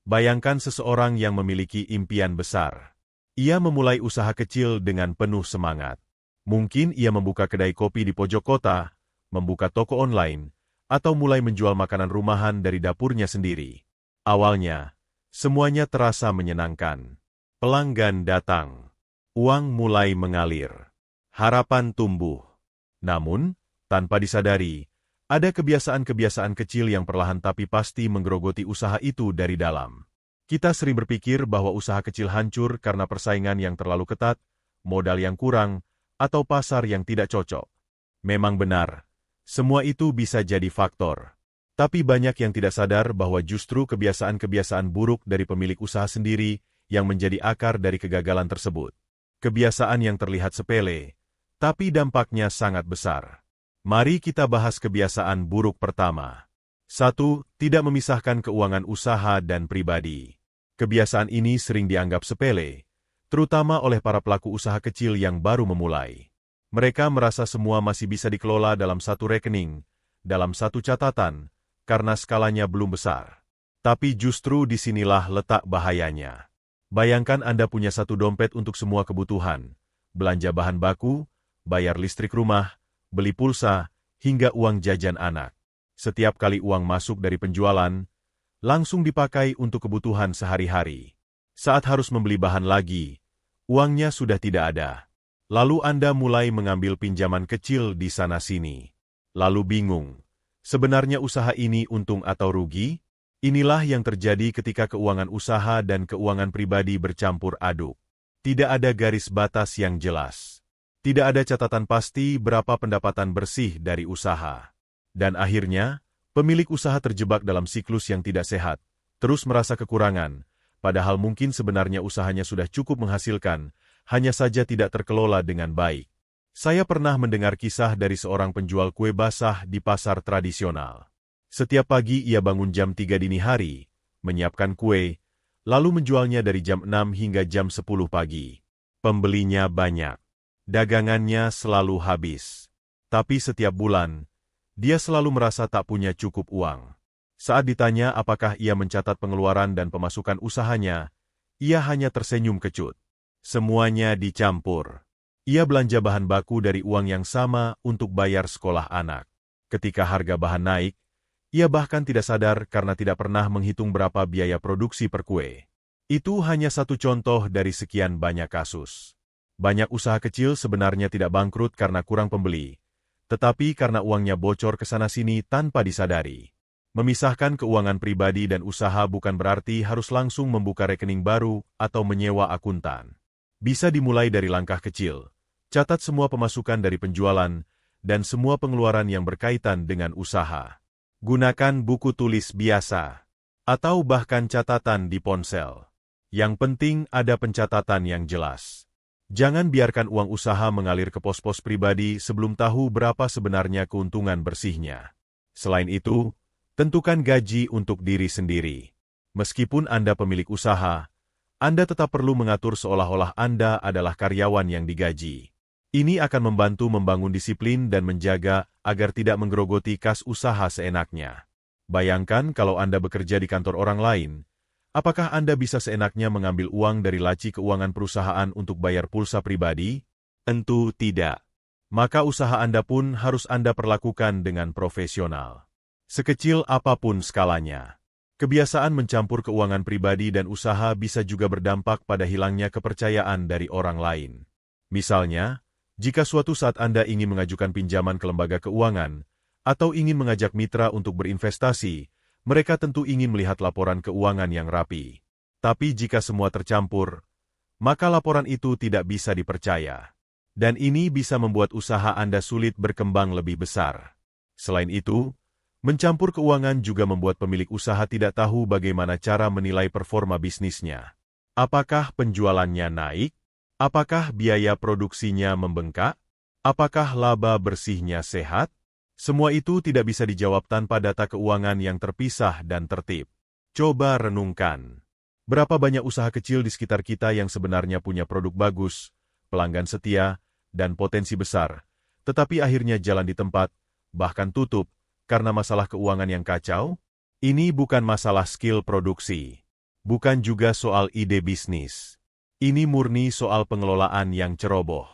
Bayangkan seseorang yang memiliki impian besar. Ia memulai usaha kecil dengan penuh semangat. Mungkin ia membuka kedai kopi di pojok kota, membuka toko online, atau mulai menjual makanan rumahan dari dapurnya sendiri. Awalnya, semuanya terasa menyenangkan. Pelanggan datang. Uang mulai mengalir. Harapan tumbuh. Namun, tanpa disadari, ada kebiasaan-kebiasaan kecil yang perlahan tapi pasti menggerogoti usaha itu dari dalam. Kita sering berpikir bahwa usaha kecil hancur karena persaingan yang terlalu ketat, modal yang kurang, atau pasar yang tidak cocok. Memang benar, semua itu bisa jadi faktor. Tapi banyak yang tidak sadar bahwa justru kebiasaan-kebiasaan buruk dari pemilik usaha sendiri yang menjadi akar dari kegagalan tersebut. Kebiasaan yang terlihat sepele, tapi dampaknya sangat besar. Mari kita bahas kebiasaan buruk pertama. 1. Tidak memisahkan keuangan usaha dan pribadi. Kebiasaan ini sering dianggap sepele, terutama oleh para pelaku usaha kecil yang baru memulai. Mereka merasa semua masih bisa dikelola dalam satu rekening, dalam satu catatan, karena skalanya belum besar. Tapi justru disinilah letak bahayanya. Bayangkan Anda punya satu dompet untuk semua kebutuhan, belanja bahan baku, bayar listrik rumah, beli pulsa, hingga uang jajan anak. Setiap kali uang masuk dari penjualan, langsung dipakai untuk kebutuhan sehari-hari. Saat harus membeli bahan lagi, uangnya sudah tidak ada. Lalu Anda mulai mengambil pinjaman kecil di sana-sini. Lalu bingung, sebenarnya usaha ini untung atau rugi? Inilah yang terjadi ketika keuangan usaha dan keuangan pribadi bercampur aduk. Tidak ada garis batas yang jelas. Tidak ada catatan pasti berapa pendapatan bersih dari usaha. Dan akhirnya, pemilik usaha terjebak dalam siklus yang tidak sehat, terus merasa kekurangan, padahal mungkin sebenarnya usahanya sudah cukup menghasilkan, hanya saja tidak terkelola dengan baik. Saya pernah mendengar kisah dari seorang penjual kue basah di pasar tradisional. Setiap pagi ia bangun jam 3 dini hari, menyiapkan kue, lalu menjualnya dari jam 6 hingga jam 10 pagi. Pembelinya banyak. Dagangannya selalu habis. Tapi setiap bulan, dia selalu merasa tak punya cukup uang. Saat ditanya apakah ia mencatat pengeluaran dan pemasukan usahanya, ia hanya tersenyum kecut. Semuanya dicampur. Ia belanja bahan baku dari uang yang sama untuk bayar sekolah anak. Ketika harga bahan naik, ia bahkan tidak sadar karena tidak pernah menghitung berapa biaya produksi per kue. Itu hanya satu contoh dari sekian banyak kasus. Banyak usaha kecil sebenarnya tidak bangkrut karena kurang pembeli, tetapi karena uangnya bocor ke sana-sini tanpa disadari. Memisahkan keuangan pribadi dan usaha bukan berarti harus langsung membuka rekening baru atau menyewa akuntan. Bisa dimulai dari langkah kecil. Catat semua pemasukan dari penjualan dan semua pengeluaran yang berkaitan dengan usaha. Gunakan buku tulis biasa atau bahkan catatan di ponsel. Yang penting ada pencatatan yang jelas. Jangan biarkan uang usaha mengalir ke pos-pos pribadi sebelum tahu berapa sebenarnya keuntungan bersihnya. Selain itu, tentukan gaji untuk diri sendiri. Meskipun Anda pemilik usaha, Anda tetap perlu mengatur seolah-olah Anda adalah karyawan yang digaji. Ini akan membantu membangun disiplin dan menjaga agar tidak menggerogoti kas usaha seenaknya. Bayangkan kalau Anda bekerja di kantor orang lain, apakah Anda bisa seenaknya mengambil uang dari laci keuangan perusahaan untuk bayar pulsa pribadi? Tentu tidak. Maka usaha Anda pun harus Anda perlakukan dengan profesional. Sekecil apapun skalanya. Kebiasaan mencampur keuangan pribadi dan usaha bisa juga berdampak pada hilangnya kepercayaan dari orang lain. Misalnya, jika suatu saat Anda ingin mengajukan pinjaman ke lembaga keuangan, atau ingin mengajak mitra untuk berinvestasi, mereka tentu ingin melihat laporan keuangan yang rapi. Tapi jika semua tercampur, maka laporan itu tidak bisa dipercaya. Dan ini bisa membuat usaha Anda sulit berkembang lebih besar. Selain itu, mencampur keuangan juga membuat pemilik usaha tidak tahu bagaimana cara menilai performa bisnisnya. Apakah penjualannya naik? Apakah biaya produksinya membengkak? Apakah laba bersihnya sehat? Semua itu tidak bisa dijawab tanpa data keuangan yang terpisah dan tertib. Coba renungkan. Berapa banyak usaha kecil di sekitar kita yang sebenarnya punya produk bagus, pelanggan setia, dan potensi besar, tetapi akhirnya jalan di tempat, bahkan tutup, karena masalah keuangan yang kacau? Ini bukan masalah skill produksi. bukan juga soal ide bisnis. Ini murni soal pengelolaan yang ceroboh.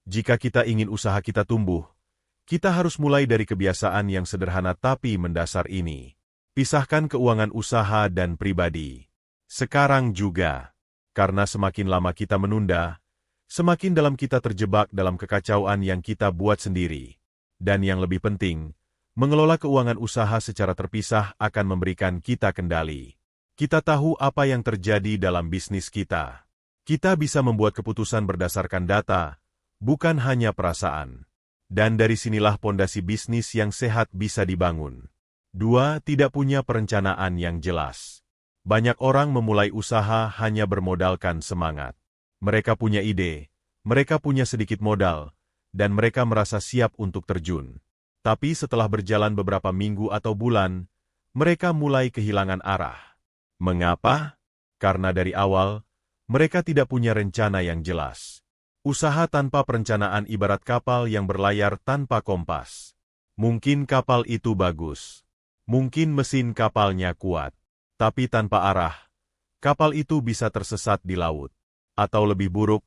Jika kita ingin usaha kita tumbuh, kita harus mulai dari kebiasaan yang sederhana tapi mendasar ini. Pisahkan keuangan usaha dan pribadi. Sekarang juga, karena semakin lama kita menunda, semakin dalam kita terjebak dalam kekacauan yang kita buat sendiri. Dan yang lebih penting, mengelola keuangan usaha secara terpisah akan memberikan kita kendali. Kita tahu apa yang terjadi dalam bisnis kita. Kita bisa membuat keputusan berdasarkan data, bukan hanya perasaan. Dan dari sinilah pondasi bisnis yang sehat bisa dibangun. 2. Tidak punya perencanaan yang jelas. Banyak orang memulai usaha hanya bermodalkan semangat. Mereka punya ide, mereka punya sedikit modal, dan mereka merasa siap untuk terjun. Tapi setelah berjalan beberapa minggu atau bulan, mereka mulai kehilangan arah. Mengapa? Karena dari awal, mereka tidak punya rencana yang jelas. Usaha tanpa perencanaan ibarat kapal yang berlayar tanpa kompas. Mungkin kapal itu bagus. Mungkin mesin kapalnya kuat. Tapi tanpa arah, kapal itu bisa tersesat di laut. Atau lebih buruk,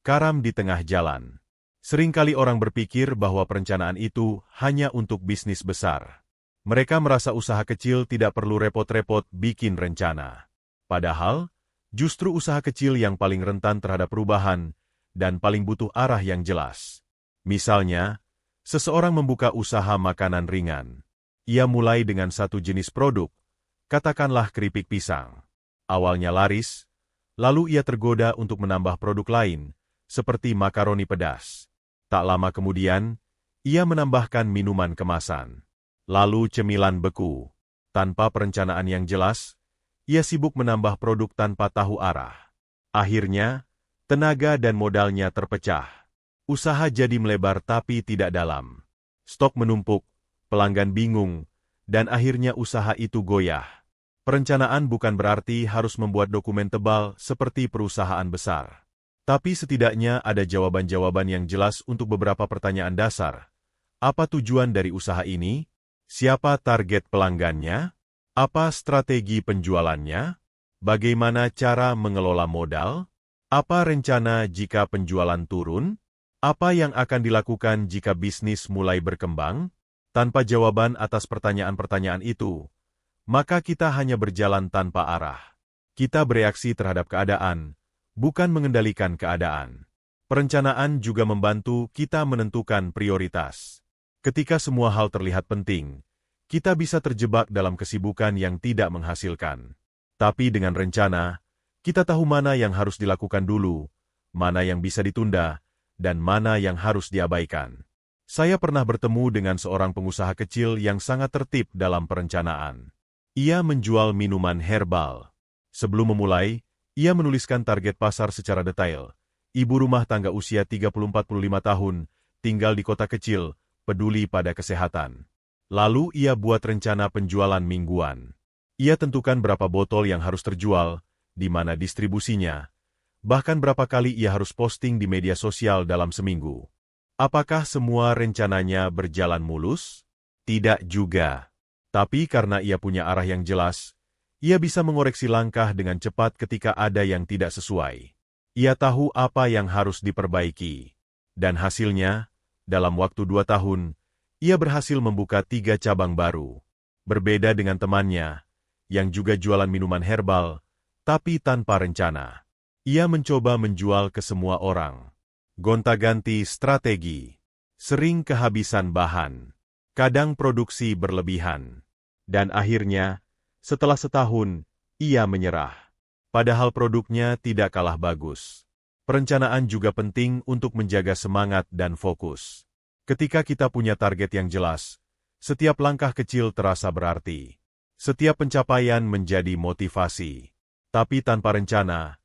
karam di tengah jalan. Seringkali orang berpikir bahwa perencanaan itu hanya untuk bisnis besar. Mereka merasa usaha kecil tidak perlu repot-repot bikin rencana. Padahal, justru usaha kecil yang paling rentan terhadap perubahan dan paling butuh arah yang jelas. Misalnya, seseorang membuka usaha makanan ringan. Ia mulai dengan satu jenis produk, katakanlah keripik pisang. Awalnya laris, lalu ia tergoda untuk menambah produk lain, seperti makaroni pedas. Tak lama kemudian, ia menambahkan minuman kemasan. Lalu cemilan beku. Tanpa perencanaan yang jelas, ia sibuk menambah produk tanpa tahu arah. Akhirnya, tenaga dan modalnya terpecah. Usaha jadi melebar tapi tidak dalam. Stok menumpuk, pelanggan bingung, dan akhirnya usaha itu goyah. Perencanaan bukan berarti harus membuat dokumen tebal seperti perusahaan besar. Tapi setidaknya ada jawaban-jawaban yang jelas untuk beberapa pertanyaan dasar. Apa tujuan dari usaha ini? Siapa target pelanggannya? Apa strategi penjualannya? Bagaimana cara mengelola modal? Apa rencana jika penjualan turun? Apa yang akan dilakukan jika bisnis mulai berkembang? Tanpa jawaban atas pertanyaan-pertanyaan itu, maka kita hanya berjalan tanpa arah. Kita bereaksi terhadap keadaan, bukan mengendalikan keadaan. Perencanaan juga membantu kita menentukan prioritas. Ketika semua hal terlihat penting, kita bisa terjebak dalam kesibukan yang tidak menghasilkan. Tapi dengan rencana, kita tahu mana yang harus dilakukan dulu, mana yang bisa ditunda, dan mana yang harus diabaikan. Saya pernah bertemu dengan seorang pengusaha kecil yang sangat tertib dalam perencanaan. Ia menjual minuman herbal. Sebelum memulai, ia menuliskan target pasar secara detail. Ibu rumah tangga usia 30-45 tahun, tinggal di kota kecil, peduli pada kesehatan. Lalu ia buat rencana penjualan mingguan. Ia tentukan berapa botol yang harus terjual, di mana distribusinya, bahkan berapa kali ia harus posting di media sosial dalam seminggu. Apakah semua rencananya berjalan mulus? Tidak juga. Tapi karena ia punya arah yang jelas, ia bisa mengoreksi langkah dengan cepat ketika ada yang tidak sesuai. Ia tahu apa yang harus diperbaiki. Dan hasilnya, dalam waktu 2 tahun, ia berhasil membuka 3 cabang baru. Berbeda dengan temannya, yang juga jualan minuman herbal, tapi tanpa rencana. Ia mencoba menjual ke semua orang. Gonta-ganti strategi. Sering kehabisan bahan. Kadang produksi berlebihan. Dan akhirnya, setelah setahun, ia menyerah. Padahal produknya tidak kalah bagus. Perencanaan juga penting untuk menjaga semangat dan fokus. Ketika kita punya target yang jelas, setiap langkah kecil terasa berarti. Setiap pencapaian menjadi motivasi. Tapi tanpa rencana,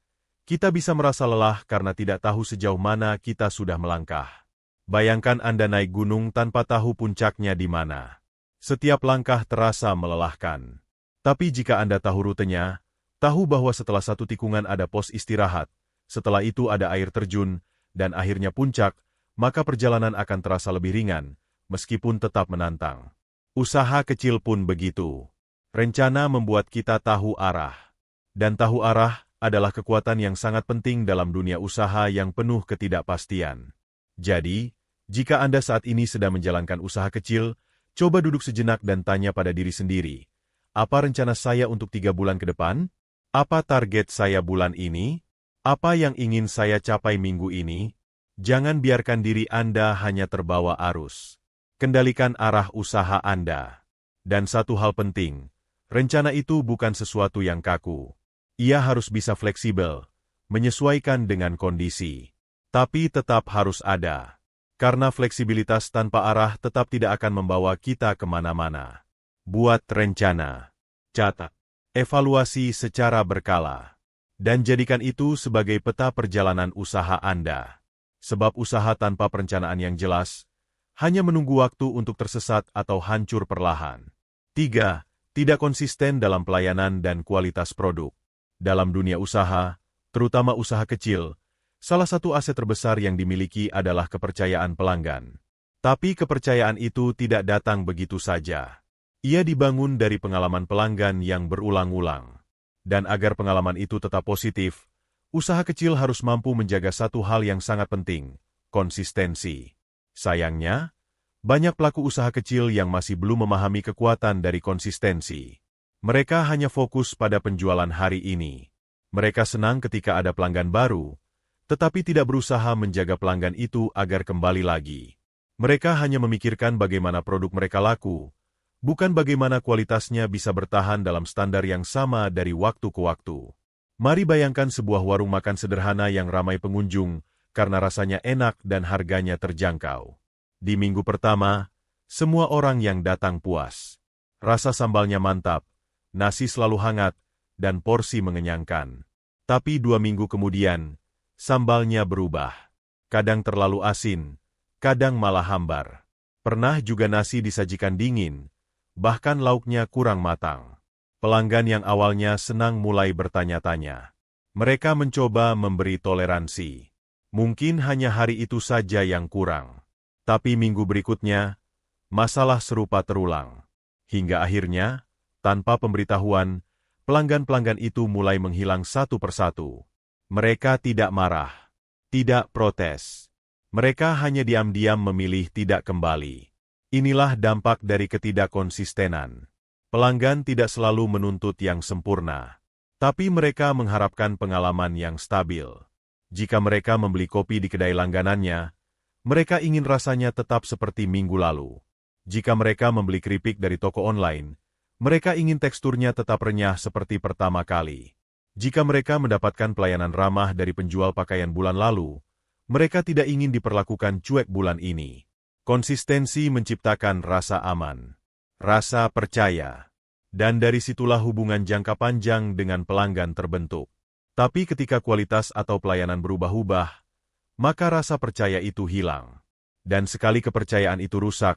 kita bisa merasa lelah karena tidak tahu sejauh mana kita sudah melangkah. Bayangkan Anda naik gunung tanpa tahu puncaknya di mana. Setiap langkah terasa melelahkan. Tapi jika Anda tahu rutenya, tahu bahwa setelah satu tikungan ada pos istirahat, setelah itu ada air terjun, dan akhirnya puncak, maka perjalanan akan terasa lebih ringan, meskipun tetap menantang. Usaha kecil pun begitu. Rencana membuat kita tahu arah. Dan tahu arah adalah kekuatan yang sangat penting dalam dunia usaha yang penuh ketidakpastian. Jadi, jika Anda saat ini sedang menjalankan usaha kecil, coba duduk sejenak dan tanya pada diri sendiri, apa rencana saya untuk 3 bulan ke depan? Apa target saya bulan ini? Apa yang ingin saya capai minggu ini? Jangan biarkan diri Anda hanya terbawa arus. Kendalikan arah usaha Anda. Dan satu hal penting, rencana itu bukan sesuatu yang kaku. Ia harus bisa fleksibel, menyesuaikan dengan kondisi. Tapi tetap harus ada. Karena fleksibilitas tanpa arah tetap tidak akan membawa kita kemana-mana. Buat rencana. Catat. Evaluasi secara berkala. Dan jadikan itu sebagai peta perjalanan usaha Anda. Sebab usaha tanpa perencanaan yang jelas, hanya menunggu waktu untuk tersesat atau hancur perlahan. 3. Tidak konsisten dalam pelayanan dan kualitas produk. Dalam dunia usaha, terutama usaha kecil, salah satu aset terbesar yang dimiliki adalah kepercayaan pelanggan. Tapi kepercayaan itu tidak datang begitu saja. Ia dibangun dari pengalaman pelanggan yang berulang-ulang. Dan agar pengalaman itu tetap positif, usaha kecil harus mampu menjaga satu hal yang sangat penting, konsistensi. Sayangnya, banyak pelaku usaha kecil yang masih belum memahami kekuatan dari konsistensi. Mereka hanya fokus pada penjualan hari ini. Mereka senang ketika ada pelanggan baru, tetapi tidak berusaha menjaga pelanggan itu agar kembali lagi. Mereka hanya memikirkan bagaimana produk mereka laku, bukan bagaimana kualitasnya bisa bertahan dalam standar yang sama dari waktu ke waktu. Mari bayangkan sebuah warung makan sederhana yang ramai pengunjung karena rasanya enak dan harganya terjangkau. Di minggu pertama, semua orang yang datang puas. Rasa sambalnya mantap, nasi selalu hangat, dan porsi mengenyangkan. Tapi 2 minggu kemudian, sambalnya berubah. Kadang terlalu asin, kadang malah hambar. Pernah juga nasi disajikan dingin, bahkan lauknya kurang matang. Pelanggan yang awalnya senang mulai bertanya-tanya. Mereka mencoba memberi toleransi. Mungkin hanya hari itu saja yang kurang. Tapi minggu berikutnya, masalah serupa terulang. Hingga akhirnya, tanpa pemberitahuan, pelanggan-pelanggan itu mulai menghilang satu persatu. Mereka tidak marah, tidak protes. Mereka hanya diam-diam memilih tidak kembali. Inilah dampak dari ketidakkonsistenan. Pelanggan tidak selalu menuntut yang sempurna, tapi mereka mengharapkan pengalaman yang stabil. Jika mereka membeli kopi di kedai langganannya, mereka ingin rasanya tetap seperti minggu lalu. Jika mereka membeli keripik dari toko online, mereka ingin teksturnya tetap renyah seperti pertama kali. Jika mereka mendapatkan pelayanan ramah dari penjual pakaian bulan lalu, mereka tidak ingin diperlakukan cuek bulan ini. Konsistensi menciptakan rasa aman, rasa percaya, dan dari situlah hubungan jangka panjang dengan pelanggan terbentuk. Tapi ketika kualitas atau pelayanan berubah-ubah, maka rasa percaya itu hilang. Dan sekali kepercayaan itu rusak,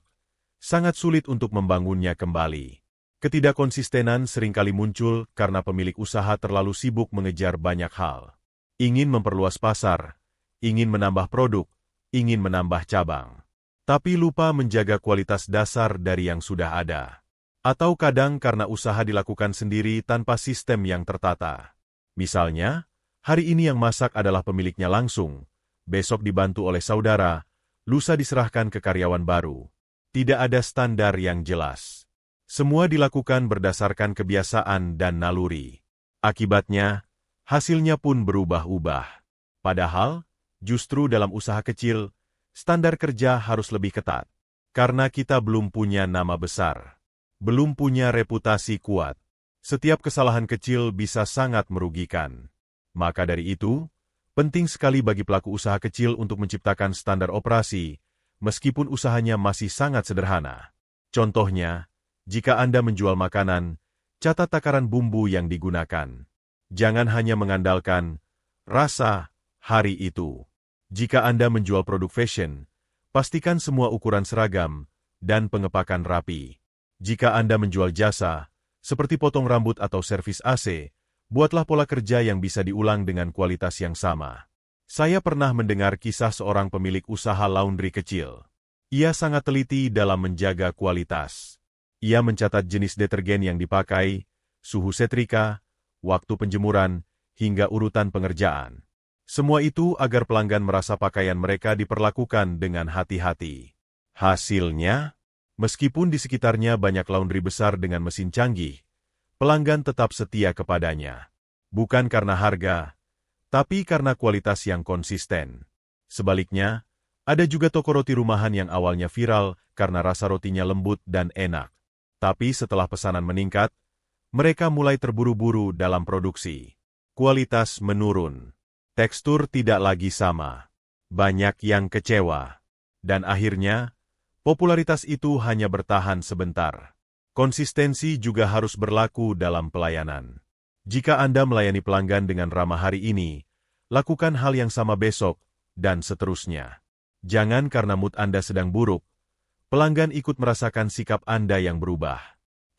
sangat sulit untuk membangunnya kembali. Ketidakkonsistenan seringkali muncul karena pemilik usaha terlalu sibuk mengejar banyak hal. Ingin memperluas pasar, ingin menambah produk, ingin menambah cabang. Tapi lupa menjaga kualitas dasar dari yang sudah ada. Atau kadang karena usaha dilakukan sendiri tanpa sistem yang tertata. Misalnya, hari ini yang masak adalah pemiliknya langsung, besok dibantu oleh saudara, lusa diserahkan ke karyawan baru. Tidak ada standar yang jelas. Semua dilakukan berdasarkan kebiasaan dan naluri. Akibatnya, hasilnya pun berubah-ubah. Padahal, justru dalam usaha kecil, standar kerja harus lebih ketat. Karena kita belum punya nama besar. Belum punya reputasi kuat. Setiap kesalahan kecil bisa sangat merugikan. Maka dari itu, penting sekali bagi pelaku usaha kecil untuk menciptakan standar operasi, meskipun usahanya masih sangat sederhana. Contohnya, jika Anda menjual makanan, catat takaran bumbu yang digunakan. Jangan hanya mengandalkan rasa hari itu. Jika Anda menjual produk fashion, pastikan semua ukuran seragam dan pengepakan rapi. Jika Anda menjual jasa, seperti potong rambut atau servis AC, buatlah pola kerja yang bisa diulang dengan kualitas yang sama. Saya pernah mendengar kisah seorang pemilik usaha laundry kecil. Ia sangat teliti dalam menjaga kualitas. Ia mencatat jenis detergen yang dipakai, suhu setrika, waktu penjemuran, hingga urutan pengerjaan. Semua itu agar pelanggan merasa pakaian mereka diperlakukan dengan hati-hati. Hasilnya, meskipun di sekitarnya banyak laundry besar dengan mesin canggih, pelanggan tetap setia kepadanya. Bukan karena harga, tapi karena kualitas yang konsisten. Sebaliknya, ada juga toko roti rumahan yang awalnya viral karena rasa rotinya lembut dan enak. Tapi setelah pesanan meningkat, mereka mulai terburu-buru dalam produksi. Kualitas menurun. Tekstur tidak lagi sama. Banyak yang kecewa. Dan akhirnya, popularitas itu hanya bertahan sebentar. Konsistensi juga harus berlaku dalam pelayanan. Jika Anda melayani pelanggan dengan ramah hari ini, lakukan hal yang sama besok, dan seterusnya. Jangan karena mood Anda sedang buruk, pelanggan ikut merasakan sikap Anda yang berubah.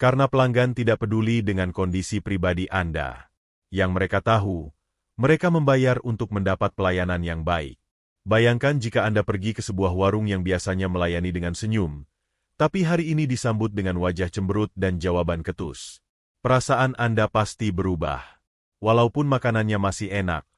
Karena pelanggan tidak peduli dengan kondisi pribadi Anda. Yang mereka tahu, mereka membayar untuk mendapat pelayanan yang baik. Bayangkan jika Anda pergi ke sebuah warung yang biasanya melayani dengan senyum, tapi hari ini disambut dengan wajah cemberut dan jawaban ketus. Perasaan Anda pasti berubah. Walaupun makanannya masih enak,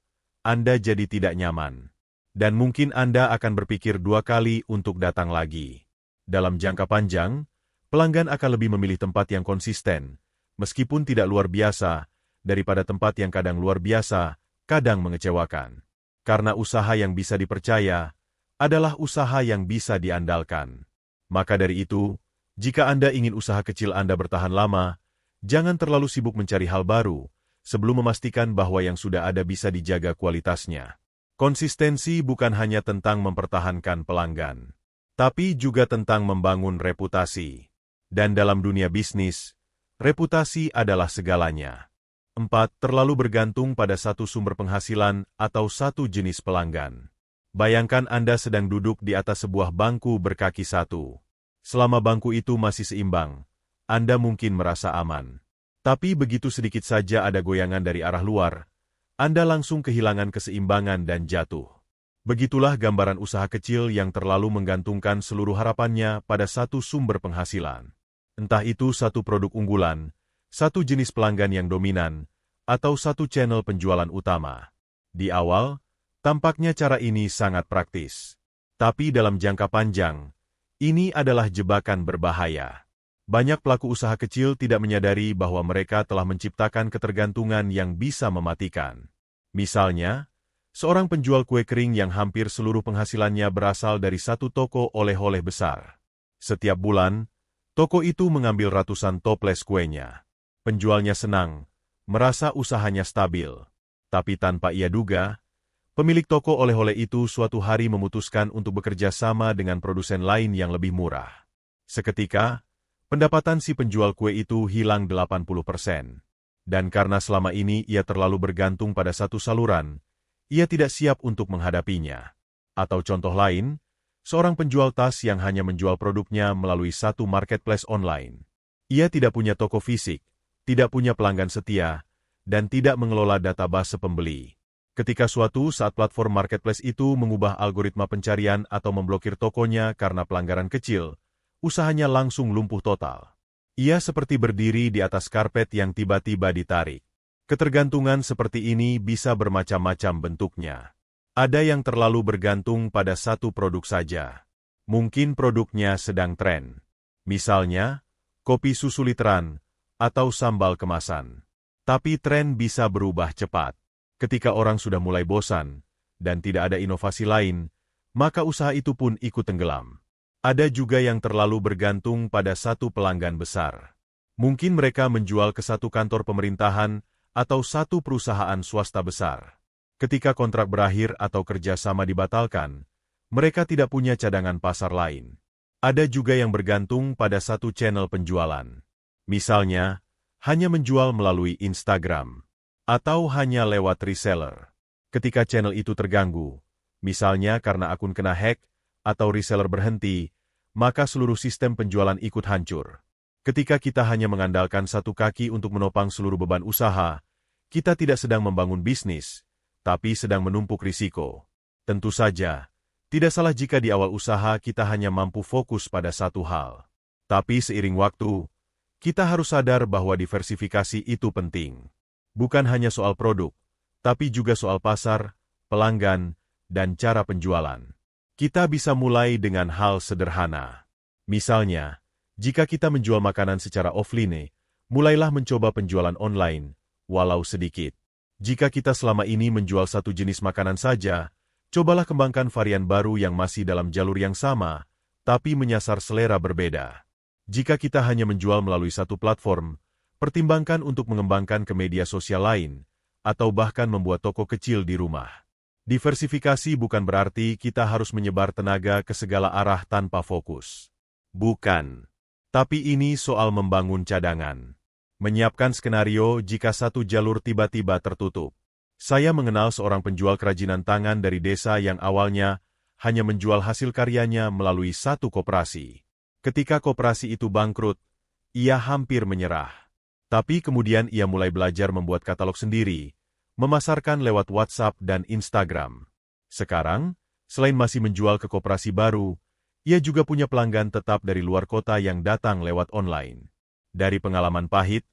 Anda jadi tidak nyaman. Dan mungkin Anda akan berpikir 2 kali untuk datang lagi. Dalam jangka panjang, pelanggan akan lebih memilih tempat yang konsisten, meskipun tidak luar biasa, daripada tempat yang kadang luar biasa, kadang mengecewakan. Karena usaha yang bisa dipercaya adalah usaha yang bisa diandalkan. Maka dari itu, jika Anda ingin usaha kecil Anda bertahan lama, jangan terlalu sibuk mencari hal baru, sebelum memastikan bahwa yang sudah ada bisa dijaga kualitasnya. Konsistensi bukan hanya tentang mempertahankan pelanggan, tapi juga tentang membangun reputasi. Dan dalam dunia bisnis, reputasi adalah segalanya. 4. Terlalu bergantung pada satu sumber penghasilan atau satu jenis pelanggan. Bayangkan Anda sedang duduk di atas sebuah bangku berkaki satu. Selama bangku itu masih seimbang, Anda mungkin merasa aman. Tapi begitu sedikit saja ada goyangan dari arah luar, Anda langsung kehilangan keseimbangan dan jatuh. Begitulah gambaran usaha kecil yang terlalu menggantungkan seluruh harapannya pada satu sumber penghasilan. Entah itu satu produk unggulan, satu jenis pelanggan yang dominan, atau satu channel penjualan utama. Di awal, tampaknya cara ini sangat praktis. Tapi dalam jangka panjang, ini adalah jebakan berbahaya. Banyak pelaku usaha kecil tidak menyadari bahwa mereka telah menciptakan ketergantungan yang bisa mematikan. Misalnya, seorang penjual kue kering yang hampir seluruh penghasilannya berasal dari satu toko oleh-oleh besar. Setiap bulan, toko itu mengambil ratusan toples kuenya. Penjualnya senang, merasa usahanya stabil. Tapi tanpa ia duga, pemilik toko oleh-oleh itu suatu hari memutuskan untuk bekerja sama dengan produsen lain yang lebih murah. Seketika, pendapatan si penjual kue itu hilang 80%. Dan karena selama ini ia terlalu bergantung pada satu saluran, ia tidak siap untuk menghadapinya. Atau contoh lain, seorang penjual tas yang hanya menjual produknya melalui satu marketplace online. Ia tidak punya toko fisik, tidak punya pelanggan setia, dan tidak mengelola database pembeli. Ketika suatu saat platform marketplace itu mengubah algoritma pencarian atau memblokir tokonya karena pelanggaran kecil, usahanya langsung lumpuh total. Ia seperti berdiri di atas karpet yang tiba-tiba ditarik. Ketergantungan seperti ini bisa bermacam-macam bentuknya. Ada yang terlalu bergantung pada satu produk saja. Mungkin produknya sedang tren. Misalnya, kopi susu literan, atau sambal kemasan. Tapi tren bisa berubah cepat. Ketika orang sudah mulai bosan, dan tidak ada inovasi lain, maka usaha itu pun ikut tenggelam. Ada juga yang terlalu bergantung pada satu pelanggan besar. Mungkin mereka menjual ke satu kantor pemerintahan atau satu perusahaan swasta besar. Ketika kontrak berakhir atau kerjasama dibatalkan, mereka tidak punya cadangan pasar lain. Ada juga yang bergantung pada satu channel penjualan. Misalnya, hanya menjual melalui Instagram, atau hanya lewat reseller. Ketika channel itu terganggu, misalnya karena akun kena hack, atau reseller berhenti, maka seluruh sistem penjualan ikut hancur. Ketika kita hanya mengandalkan satu kaki untuk menopang seluruh beban usaha, kita tidak sedang membangun bisnis, tapi sedang menumpuk risiko. Tentu saja, tidak salah jika di awal usaha kita hanya mampu fokus pada satu hal. Tapi seiring waktu, kita harus sadar bahwa diversifikasi itu penting. Bukan hanya soal produk, tapi juga soal pasar, pelanggan, dan cara penjualan. Kita bisa mulai dengan hal sederhana. Misalnya, jika kita menjual makanan secara offline, mulailah mencoba penjualan online, walau sedikit. Jika kita selama ini menjual satu jenis makanan saja, cobalah kembangkan varian baru yang masih dalam jalur yang sama, tapi menyasar selera berbeda. Jika kita hanya menjual melalui satu platform, pertimbangkan untuk mengembangkan ke media sosial lain, atau bahkan membuat toko kecil di rumah. Diversifikasi bukan berarti kita harus menyebar tenaga ke segala arah tanpa fokus. Bukan. Tapi ini soal membangun cadangan. Menyiapkan skenario jika satu jalur tiba-tiba tertutup. Saya mengenal seorang penjual kerajinan tangan dari desa yang awalnya hanya menjual hasil karyanya melalui satu koperasi. Ketika koperasi itu bangkrut, ia hampir menyerah. Tapi kemudian ia mulai belajar membuat katalog sendiri, memasarkan lewat WhatsApp dan Instagram. Sekarang, selain masih menjual ke koperasi baru, ia juga punya pelanggan tetap dari luar kota yang datang lewat online. Dari pengalaman pahit,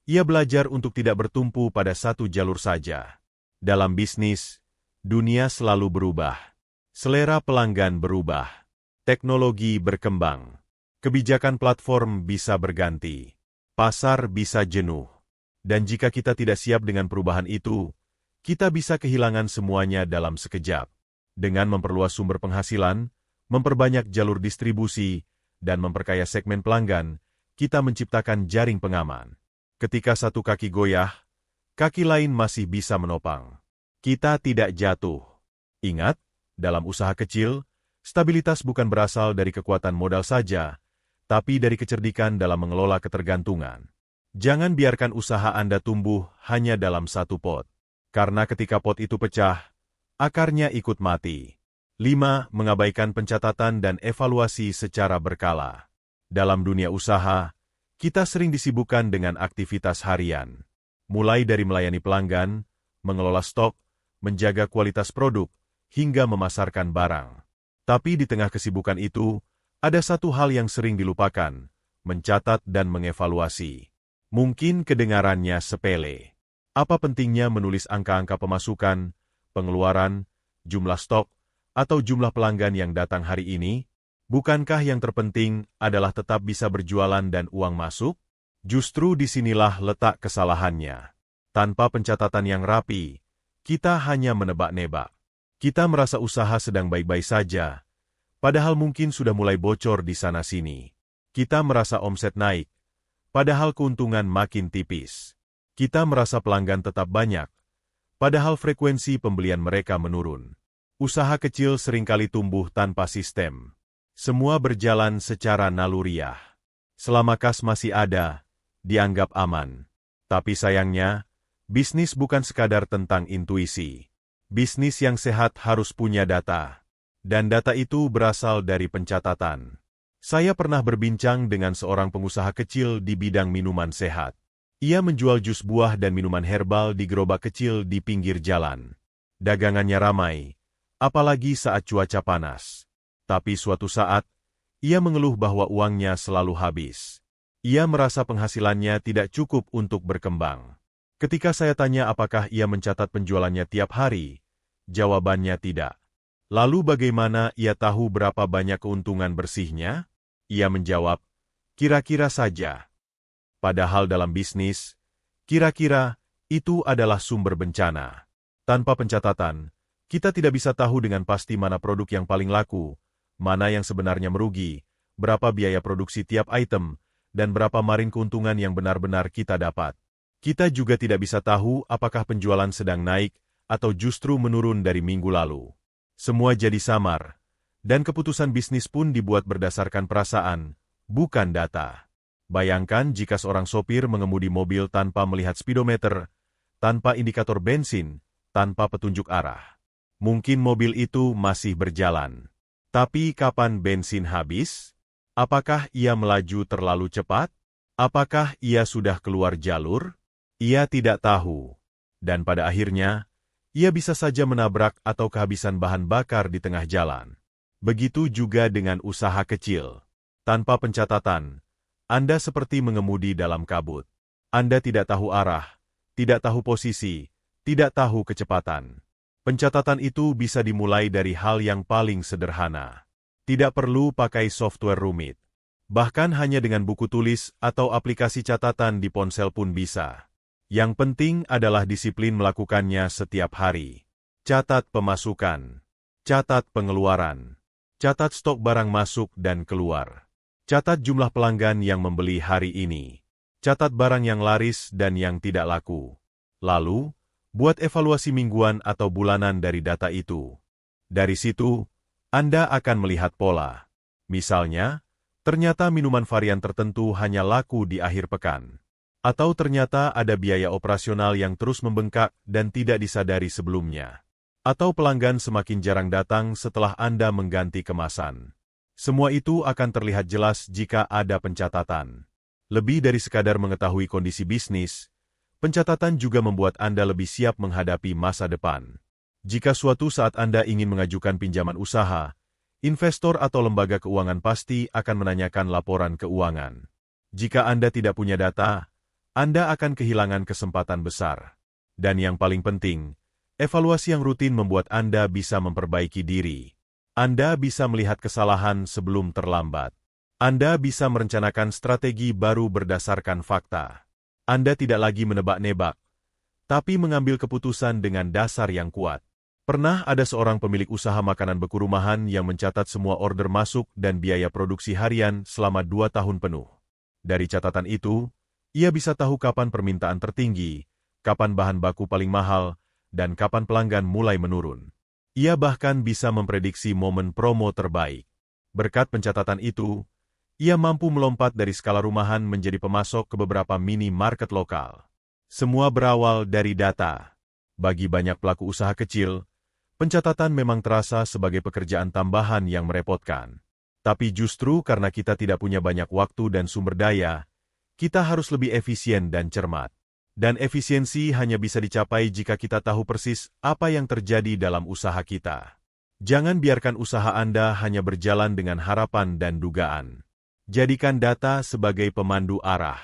ia belajar untuk tidak bertumpu pada satu jalur saja. Dalam bisnis, dunia selalu berubah. Selera pelanggan berubah. Teknologi berkembang. Kebijakan platform bisa berganti. Pasar bisa jenuh. Dan jika kita tidak siap dengan perubahan itu, kita bisa kehilangan semuanya dalam sekejap. Dengan memperluas sumber penghasilan, memperbanyak jalur distribusi, dan memperkaya segmen pelanggan, kita menciptakan jaring pengaman. Ketika satu kaki goyah, kaki lain masih bisa menopang. Kita tidak jatuh. Ingat, dalam usaha kecil, stabilitas bukan berasal dari kekuatan modal saja, tapi dari kecerdikan dalam mengelola ketergantungan. Jangan biarkan usaha Anda tumbuh hanya dalam satu pot. Karena ketika pot itu pecah, akarnya ikut mati. 5. Mengabaikan pencatatan dan evaluasi secara berkala. Dalam dunia usaha, kita sering disibukkan dengan aktivitas harian. Mulai dari melayani pelanggan, mengelola stok, menjaga kualitas produk, hingga memasarkan barang. Tapi di tengah kesibukan itu, ada satu hal yang sering dilupakan, mencatat dan mengevaluasi. Mungkin kedengarannya sepele. Apa pentingnya menulis angka-angka pemasukan, pengeluaran, jumlah stok, atau jumlah pelanggan yang datang hari ini? Bukankah yang terpenting adalah tetap bisa berjualan dan uang masuk? Justru disinilah letak kesalahannya. Tanpa pencatatan yang rapi, kita hanya menebak-nebak. Kita merasa usaha sedang baik-baik saja, padahal mungkin sudah mulai bocor di sana-sini. Kita merasa omset naik, padahal keuntungan makin tipis. Kita merasa pelanggan tetap banyak, padahal frekuensi pembelian mereka menurun. Usaha kecil seringkali tumbuh tanpa sistem. Semua berjalan secara naluriah. Selama kas masih ada, dianggap aman. Tapi sayangnya, bisnis bukan sekadar tentang intuisi. Bisnis yang sehat harus punya data. Dan data itu berasal dari pencatatan. Saya pernah berbincang dengan seorang pengusaha kecil di bidang minuman sehat. Ia menjual jus buah dan minuman herbal di gerobak kecil di pinggir jalan. Dagangannya ramai, apalagi saat cuaca panas. Tapi suatu saat, ia mengeluh bahwa uangnya selalu habis. Ia merasa penghasilannya tidak cukup untuk berkembang. Ketika saya tanya apakah ia mencatat penjualannya tiap hari, jawabannya tidak. Lalu bagaimana ia tahu berapa banyak keuntungan bersihnya? Ia menjawab, kira-kira saja. Padahal dalam bisnis, kira-kira itu adalah sumber bencana. Tanpa pencatatan, kita tidak bisa tahu dengan pasti mana produk yang paling laku, mana yang sebenarnya merugi, berapa biaya produksi tiap item, dan berapa margin keuntungan yang benar-benar kita dapat. Kita juga tidak bisa tahu apakah penjualan sedang naik atau justru menurun dari minggu lalu. Semua jadi samar, dan keputusan bisnis pun dibuat berdasarkan perasaan, bukan data. Bayangkan jika seorang sopir mengemudi mobil tanpa melihat speedometer, tanpa indikator bensin, tanpa petunjuk arah. Mungkin mobil itu masih berjalan. Tapi kapan bensin habis? Apakah ia melaju terlalu cepat? Apakah ia sudah keluar jalur? Ia tidak tahu. Dan pada akhirnya, ia bisa saja menabrak atau kehabisan bahan bakar di tengah jalan. Begitu juga dengan usaha kecil. Tanpa pencatatan, Anda seperti mengemudi dalam kabut. Anda tidak tahu arah, tidak tahu posisi, tidak tahu kecepatan. Pencatatan itu bisa dimulai dari hal yang paling sederhana. Tidak perlu pakai software rumit. Bahkan hanya dengan buku tulis atau aplikasi catatan di ponsel pun bisa. Yang penting adalah disiplin melakukannya setiap hari. Catat pemasukan. Catat pengeluaran. Catat stok barang masuk dan keluar. Catat jumlah pelanggan yang membeli hari ini. Catat barang yang laris dan yang tidak laku. Lalu, buat evaluasi mingguan atau bulanan dari data itu. Dari situ, Anda akan melihat pola. Misalnya, ternyata minuman varian tertentu hanya laku di akhir pekan. Atau ternyata ada biaya operasional yang terus membengkak dan tidak disadari sebelumnya. Atau pelanggan semakin jarang datang setelah Anda mengganti kemasan. Semua itu akan terlihat jelas jika ada pencatatan. Lebih dari sekadar mengetahui kondisi bisnis, pencatatan juga membuat Anda lebih siap menghadapi masa depan. Jika suatu saat Anda ingin mengajukan pinjaman usaha, investor atau lembaga keuangan pasti akan menanyakan laporan keuangan. Jika Anda tidak punya data, Anda akan kehilangan kesempatan besar. Dan yang paling penting, evaluasi yang rutin membuat Anda bisa memperbaiki diri. Anda bisa melihat kesalahan sebelum terlambat. Anda bisa merencanakan strategi baru berdasarkan fakta. Anda tidak lagi menebak-nebak, tapi mengambil keputusan dengan dasar yang kuat. Pernah ada seorang pemilik usaha makanan beku rumahan yang mencatat semua order masuk dan biaya produksi harian selama 2 tahun penuh. Dari catatan itu, ia bisa tahu kapan permintaan tertinggi, kapan bahan baku paling mahal, dan kapan pelanggan mulai menurun. Ia bahkan bisa memprediksi momen promo terbaik. Berkat pencatatan itu, ia mampu melompat dari skala rumahan menjadi pemasok ke beberapa mini-market lokal. Semua berawal dari data. Bagi banyak pelaku usaha kecil, pencatatan memang terasa sebagai pekerjaan tambahan yang merepotkan. Tapi justru karena kita tidak punya banyak waktu dan sumber daya, kita harus lebih efisien dan cermat. Dan efisiensi hanya bisa dicapai jika kita tahu persis apa yang terjadi dalam usaha kita. Jangan biarkan usaha Anda hanya berjalan dengan harapan dan dugaan. Jadikan data sebagai pemandu arah.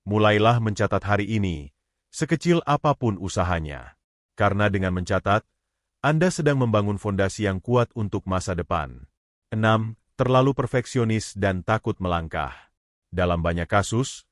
Mulailah mencatat hari ini, sekecil apapun usahanya. Karena dengan mencatat, Anda sedang membangun fondasi yang kuat untuk masa depan. 6. Terlalu perfeksionis dan takut melangkah. Dalam banyak kasus,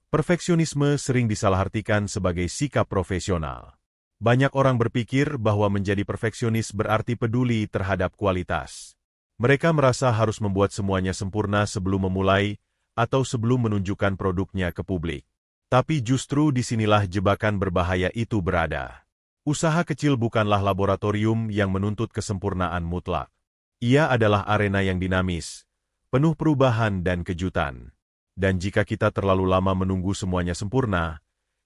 perfeksionisme sering disalahartikan sebagai sikap profesional. Banyak orang berpikir bahwa menjadi perfeksionis berarti peduli terhadap kualitas. Mereka merasa harus membuat semuanya sempurna sebelum memulai atau sebelum menunjukkan produknya ke publik. Tapi justru disinilah jebakan berbahaya itu berada. Usaha kecil bukanlah laboratorium yang menuntut kesempurnaan mutlak. Ia adalah arena yang dinamis, penuh perubahan dan kejutan. Dan jika kita terlalu lama menunggu semuanya sempurna,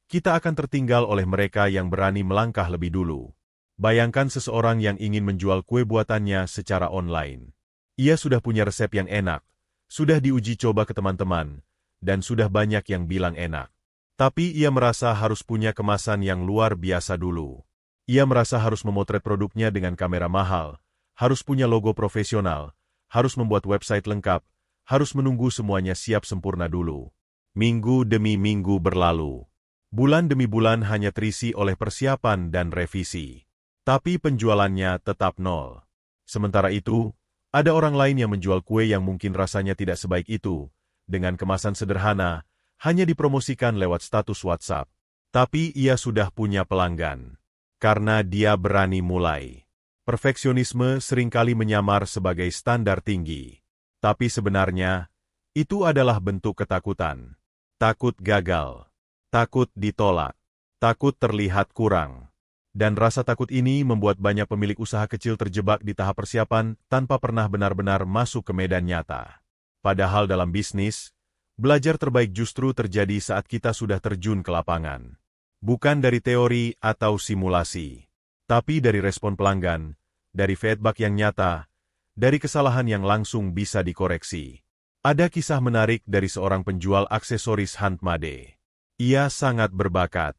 kita akan tertinggal oleh mereka yang berani melangkah lebih dulu. Bayangkan seseorang yang ingin menjual kue buatannya secara online. Ia sudah punya resep yang enak, sudah diuji coba ke teman-teman, dan sudah banyak yang bilang enak. Tapi ia merasa harus punya kemasan yang luar biasa dulu. Ia merasa harus memotret produknya dengan kamera mahal, harus punya logo profesional, harus membuat website lengkap, harus menunggu semuanya siap sempurna dulu. Minggu demi minggu berlalu. Bulan demi bulan hanya terisi oleh persiapan dan revisi. Tapi penjualannya tetap nol. Sementara itu, ada orang lain yang menjual kue yang mungkin rasanya tidak sebaik itu, dengan kemasan sederhana, hanya dipromosikan lewat status WhatsApp. Tapi ia sudah punya pelanggan. Karena dia berani mulai. Perfeksionisme seringkali menyamar sebagai standar tinggi. Tapi sebenarnya, itu adalah bentuk ketakutan. Takut gagal. Takut ditolak. Takut terlihat kurang. Dan rasa takut ini membuat banyak pemilik usaha kecil terjebak di tahap persiapan tanpa pernah benar-benar masuk ke medan nyata. Padahal dalam bisnis, belajar terbaik justru terjadi saat kita sudah terjun ke lapangan. Bukan dari teori atau simulasi, tapi dari respon pelanggan, dari feedback yang nyata, dari kesalahan yang langsung bisa dikoreksi. Ada kisah menarik dari seorang penjual aksesoris handmade. Ia sangat berbakat.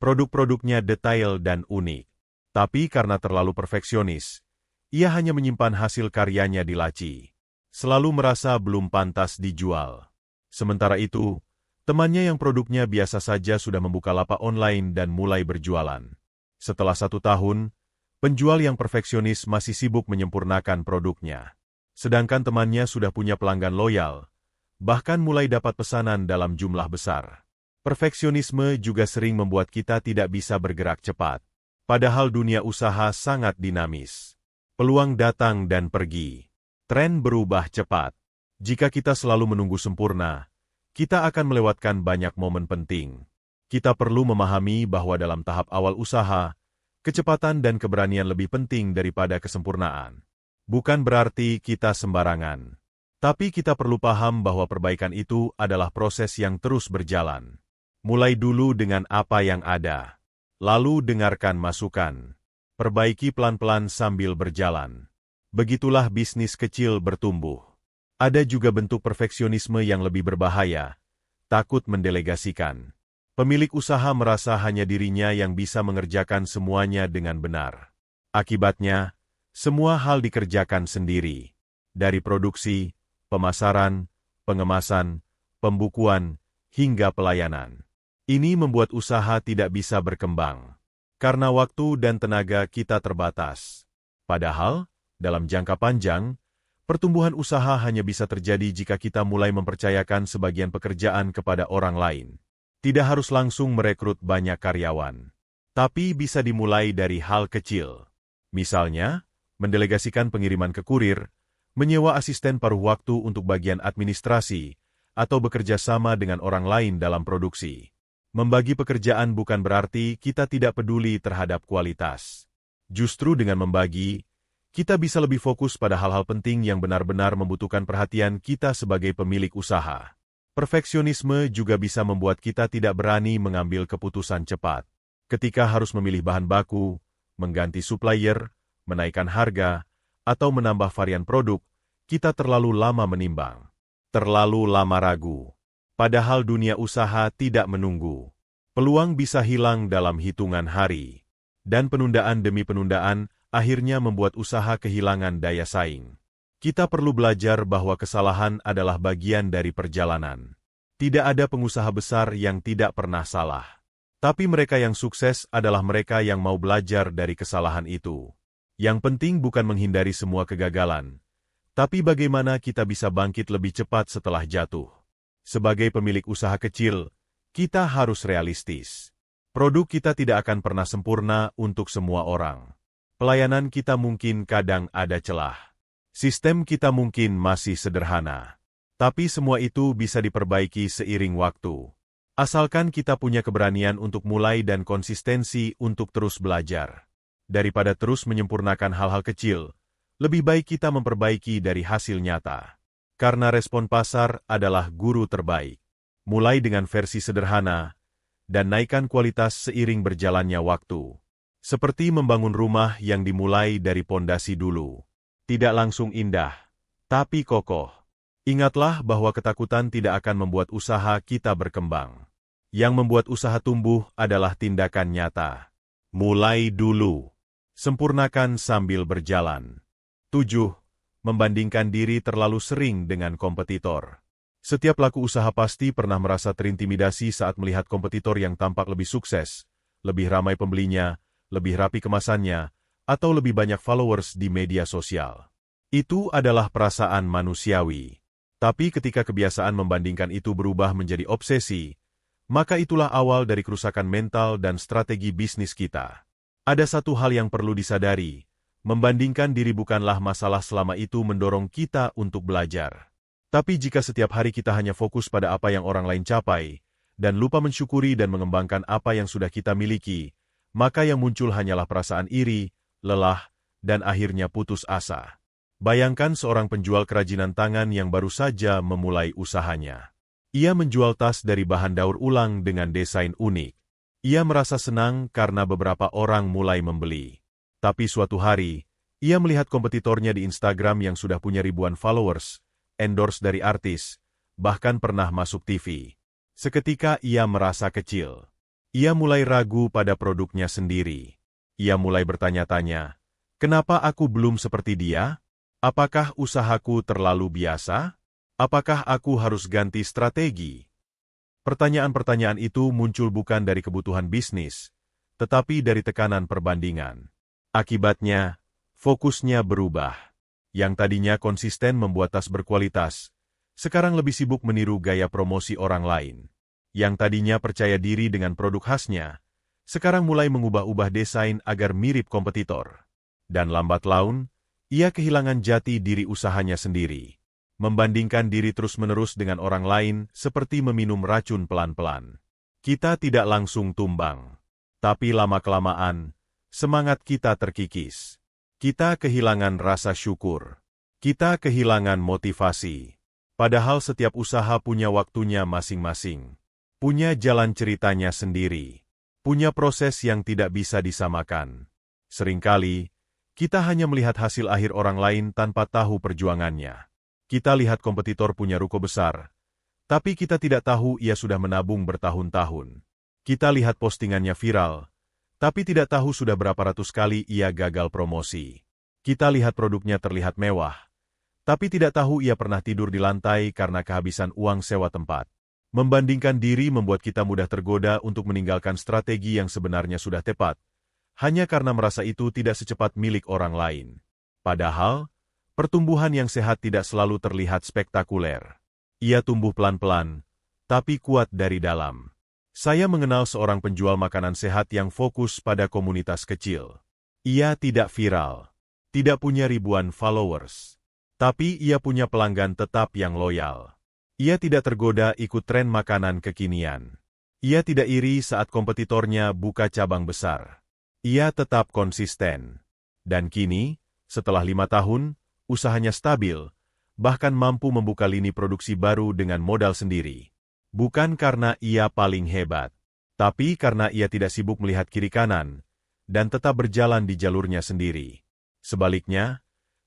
Produk-produknya detail dan unik. Tapi karena terlalu perfeksionis, ia hanya menyimpan hasil karyanya di laci. Selalu merasa belum pantas dijual. Sementara itu, Temannya yang produknya biasa saja sudah membuka lapak online dan mulai berjualan. Setelah 1 tahun, penjual yang perfeksionis masih sibuk menyempurnakan produknya. Sedangkan temannya sudah punya pelanggan loyal, bahkan mulai dapat pesanan dalam jumlah besar. Perfeksionisme juga sering membuat kita tidak bisa bergerak cepat. Padahal dunia usaha sangat dinamis. Peluang datang dan pergi. Tren berubah cepat. Jika kita selalu menunggu sempurna, kita akan melewatkan banyak momen penting. Kita perlu memahami bahwa dalam tahap awal usaha, kecepatan dan keberanian lebih penting daripada kesempurnaan. Bukan berarti kita sembarangan. Tapi kita perlu paham bahwa perbaikan itu adalah proses yang terus berjalan. Mulai dulu dengan apa yang ada. Lalu dengarkan masukan. Perbaiki pelan-pelan sambil berjalan. Begitulah bisnis kecil bertumbuh. Ada juga bentuk perfeksionisme yang lebih berbahaya. Takut mendelegasikan. Pemilik usaha merasa hanya dirinya yang bisa mengerjakan semuanya dengan benar. Akibatnya, semua hal dikerjakan sendiri. Dari produksi, pemasaran, pengemasan, pembukuan, hingga pelayanan. Ini membuat usaha tidak bisa berkembang. Karena waktu dan tenaga kita terbatas. Padahal, dalam jangka panjang, pertumbuhan usaha hanya bisa terjadi jika kita mulai mempercayakan sebagian pekerjaan kepada orang lain. Tidak harus langsung merekrut banyak karyawan. Tapi bisa dimulai dari hal kecil. Misalnya, mendelegasikan pengiriman ke kurir, menyewa asisten paruh waktu untuk bagian administrasi, atau bekerja sama dengan orang lain dalam produksi. Membagi pekerjaan bukan berarti kita tidak peduli terhadap kualitas. Justru dengan membagi, kita bisa lebih fokus pada hal-hal penting yang benar-benar membutuhkan perhatian kita sebagai pemilik usaha. Perfeksionisme juga bisa membuat kita tidak berani mengambil keputusan cepat. Ketika harus memilih bahan baku, mengganti supplier, menaikkan harga, atau menambah varian produk, kita terlalu lama menimbang. Terlalu lama ragu. Padahal dunia usaha tidak menunggu. Peluang bisa hilang dalam hitungan hari. Dan penundaan demi penundaan akhirnya membuat usaha kehilangan daya saing. Kita perlu belajar bahwa kesalahan adalah bagian dari perjalanan. Tidak ada pengusaha besar yang tidak pernah salah. Tapi mereka yang sukses adalah mereka yang mau belajar dari kesalahan itu. Yang penting bukan menghindari semua kegagalan, tapi bagaimana kita bisa bangkit lebih cepat setelah jatuh. Sebagai pemilik usaha kecil, kita harus realistis. Produk kita tidak akan pernah sempurna untuk semua orang. Pelayanan kita mungkin kadang ada celah. Sistem kita mungkin masih sederhana. Tapi semua itu bisa diperbaiki seiring waktu. Asalkan kita punya keberanian untuk mulai dan konsistensi untuk terus belajar. Daripada terus menyempurnakan hal-hal kecil, lebih baik kita memperbaiki dari hasil nyata. Karena respon pasar adalah guru terbaik. Mulai dengan versi sederhana, dan naikkan kualitas seiring berjalannya waktu. Seperti membangun rumah yang dimulai dari pondasi dulu. Tidak langsung indah, tapi kokoh. Ingatlah bahwa ketakutan tidak akan membuat usaha kita berkembang. Yang membuat usaha tumbuh adalah tindakan nyata. Mulai dulu. Sempurnakan sambil berjalan. 7. Membandingkan diri terlalu sering dengan kompetitor. Setiap pelaku usaha pasti pernah merasa terintimidasi saat melihat kompetitor yang tampak lebih sukses, lebih ramai pembelinya, lebih rapi kemasannya, atau lebih banyak followers di media sosial. Itu adalah perasaan manusiawi. Tapi ketika kebiasaan membandingkan itu berubah menjadi obsesi, maka itulah awal dari kerusakan mental dan strategi bisnis kita. Ada satu hal yang perlu disadari. Membandingkan diri bukanlah masalah selama itu mendorong kita untuk belajar. Tapi jika setiap hari kita hanya fokus pada apa yang orang lain capai, dan lupa mensyukuri dan mengembangkan apa yang sudah kita miliki, maka yang muncul hanyalah perasaan iri, lelah, dan akhirnya putus asa. Bayangkan seorang penjual kerajinan tangan yang baru saja memulai usahanya. Ia menjual tas dari bahan daur ulang dengan desain unik. Ia merasa senang karena beberapa orang mulai membeli. Tapi suatu hari, ia melihat kompetitornya di Instagram yang sudah punya ribuan followers, endorse dari artis, bahkan pernah masuk TV. Seketika ia merasa kecil. Ia mulai ragu pada produknya sendiri. Ia mulai bertanya-tanya, kenapa aku belum seperti dia? Apakah usahaku terlalu biasa? Apakah aku harus ganti strategi? Pertanyaan-pertanyaan itu muncul bukan dari kebutuhan bisnis, tetapi dari tekanan perbandingan. Akibatnya, fokusnya berubah. Yang tadinya konsisten membuat tas berkualitas, sekarang lebih sibuk meniru gaya promosi orang lain. Yang tadinya percaya diri dengan produk khasnya, sekarang mulai mengubah-ubah desain agar mirip kompetitor. Dan lambat laun, ia kehilangan jati diri usahanya sendiri. Membandingkan diri terus-menerus dengan orang lain seperti meminum racun pelan-pelan. Kita tidak langsung tumbang. Tapi lama-kelamaan, semangat kita terkikis. Kita kehilangan rasa syukur. Kita kehilangan motivasi. Padahal setiap usaha punya waktunya masing-masing. Punya jalan ceritanya sendiri. Punya proses yang tidak bisa disamakan. Seringkali, kita hanya melihat hasil akhir orang lain tanpa tahu perjuangannya. Kita lihat kompetitor punya ruko besar, tapi kita tidak tahu ia sudah menabung bertahun-tahun. Kita lihat postingannya viral, tapi tidak tahu sudah berapa ratus kali ia gagal promosi. Kita lihat produknya terlihat mewah, tapi tidak tahu ia pernah tidur di lantai karena kehabisan uang sewa tempat. Membandingkan diri membuat kita mudah tergoda untuk meninggalkan strategi yang sebenarnya sudah tepat, hanya karena merasa itu tidak secepat milik orang lain. Padahal, pertumbuhan yang sehat tidak selalu terlihat spektakuler. Ia tumbuh pelan-pelan, tapi kuat dari dalam. Saya mengenal seorang penjual makanan sehat yang fokus pada komunitas kecil. Ia tidak viral, tidak punya ribuan followers, tapi ia punya pelanggan tetap yang loyal. Ia tidak tergoda ikut tren makanan kekinian. Ia tidak iri saat kompetitornya buka cabang besar. Ia tetap konsisten. Dan kini, setelah 5 tahun, usahanya stabil, bahkan mampu membuka lini produksi baru dengan modal sendiri. Bukan karena ia paling hebat, tapi karena ia tidak sibuk melihat kiri kanan, dan tetap berjalan di jalurnya sendiri. Sebaliknya,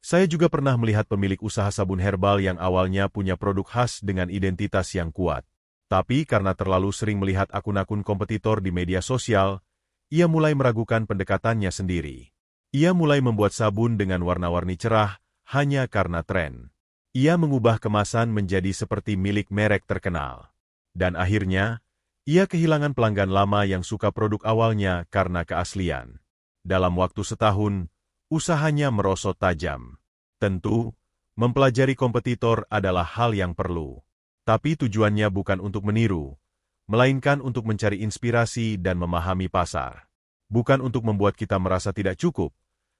saya juga pernah melihat pemilik usaha sabun herbal yang awalnya punya produk khas dengan identitas yang kuat. Tapi karena terlalu sering melihat akun-akun kompetitor di media sosial, ia mulai meragukan pendekatannya sendiri. Ia mulai membuat sabun dengan warna-warni cerah, hanya karena tren. Ia mengubah kemasan menjadi seperti milik merek terkenal. Dan akhirnya, ia kehilangan pelanggan lama yang suka produk awalnya karena keaslian. Dalam waktu setahun, usahanya merosot tajam. Tentu, mempelajari kompetitor adalah hal yang perlu. Tapi tujuannya bukan untuk meniru, melainkan untuk mencari inspirasi dan memahami pasar. Bukan untuk membuat kita merasa tidak cukup,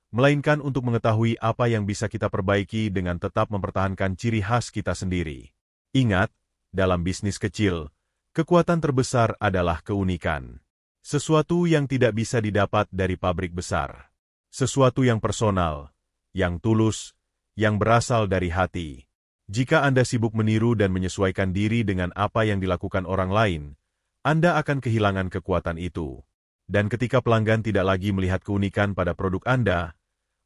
melainkan untuk mengetahui apa yang bisa kita perbaiki dengan tetap mempertahankan ciri khas kita sendiri. Ingat, dalam bisnis kecil, kekuatan terbesar adalah keunikan. Sesuatu yang tidak bisa didapat dari pabrik besar. Sesuatu yang personal, yang tulus, yang berasal dari hati. Jika Anda sibuk meniru dan menyesuaikan diri dengan apa yang dilakukan orang lain, Anda akan kehilangan kekuatan itu. Dan ketika pelanggan tidak lagi melihat keunikan pada produk Anda,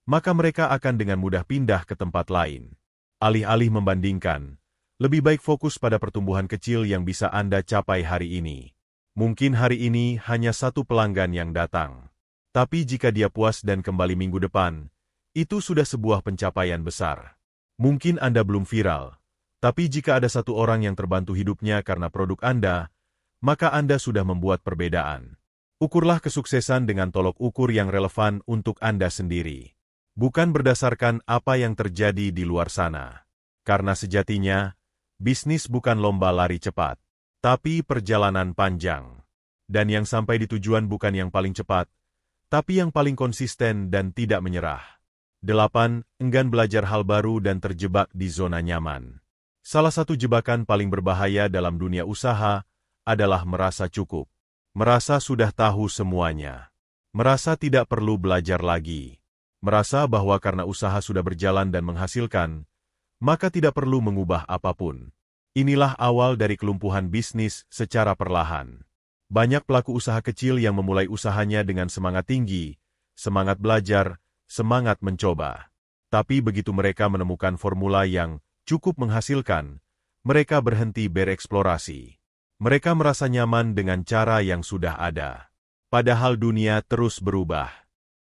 maka mereka akan dengan mudah pindah ke tempat lain. Alih-alih membandingkan, lebih baik fokus pada pertumbuhan kecil yang bisa Anda capai hari ini. Mungkin hari ini hanya satu pelanggan yang datang. Tapi jika dia puas dan kembali minggu depan, itu sudah sebuah pencapaian besar. Mungkin Anda belum viral, tapi jika ada satu orang yang terbantu hidupnya karena produk Anda, maka Anda sudah membuat perbedaan. Ukurlah kesuksesan dengan tolok ukur yang relevan untuk Anda sendiri. Bukan berdasarkan apa yang terjadi di luar sana. Karena sejatinya, bisnis bukan lomba lari cepat, tapi perjalanan panjang. Dan yang sampai di tujuan bukan yang paling cepat, tapi yang paling konsisten dan tidak menyerah. 8. Enggan belajar hal baru dan terjebak di zona nyaman. Salah satu jebakan paling berbahaya dalam dunia usaha adalah merasa cukup. Merasa sudah tahu semuanya. Merasa tidak perlu belajar lagi. Merasa bahwa karena usaha sudah berjalan dan menghasilkan, maka tidak perlu mengubah apapun. Inilah awal dari kelumpuhan bisnis secara perlahan. Banyak pelaku usaha kecil yang memulai usahanya dengan semangat tinggi, semangat belajar, semangat mencoba. Tapi begitu mereka menemukan formula yang cukup menghasilkan, mereka berhenti bereksplorasi. Mereka merasa nyaman dengan cara yang sudah ada. Padahal dunia terus berubah.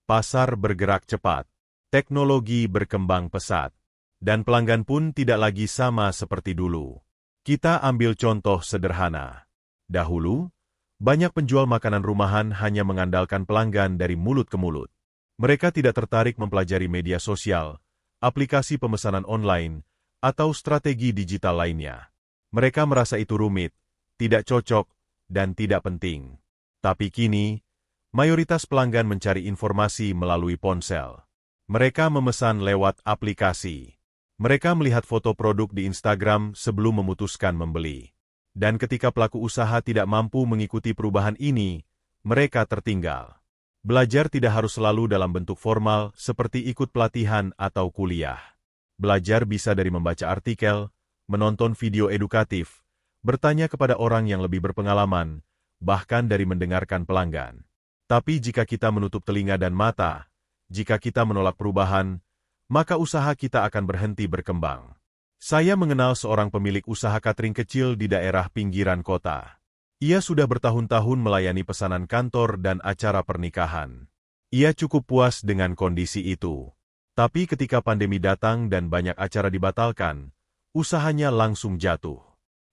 Pasar bergerak cepat, teknologi berkembang pesat, dan pelanggan pun tidak lagi sama seperti dulu. Kita ambil contoh sederhana. Dahulu, banyak penjual makanan rumahan hanya mengandalkan pelanggan dari mulut ke mulut. Mereka tidak tertarik mempelajari media sosial, aplikasi pemesanan online, atau strategi digital lainnya. Mereka merasa itu rumit, tidak cocok, dan tidak penting. Tapi kini, mayoritas pelanggan mencari informasi melalui ponsel. Mereka memesan lewat aplikasi. Mereka melihat foto produk di Instagram sebelum memutuskan membeli. Dan ketika pelaku usaha tidak mampu mengikuti perubahan ini, mereka tertinggal. Belajar tidak harus selalu dalam bentuk formal seperti ikut pelatihan atau kuliah. Belajar bisa dari membaca artikel, menonton video edukatif, bertanya kepada orang yang lebih berpengalaman, bahkan dari mendengarkan pelanggan. Tapi jika kita menutup telinga dan mata, jika kita menolak perubahan, maka usaha kita akan berhenti berkembang. Saya mengenal seorang pemilik usaha catering kecil di daerah pinggiran kota. Ia sudah bertahun-tahun melayani pesanan kantor dan acara pernikahan. Ia cukup puas dengan kondisi itu. Tapi ketika pandemi datang dan banyak acara dibatalkan, usahanya langsung jatuh.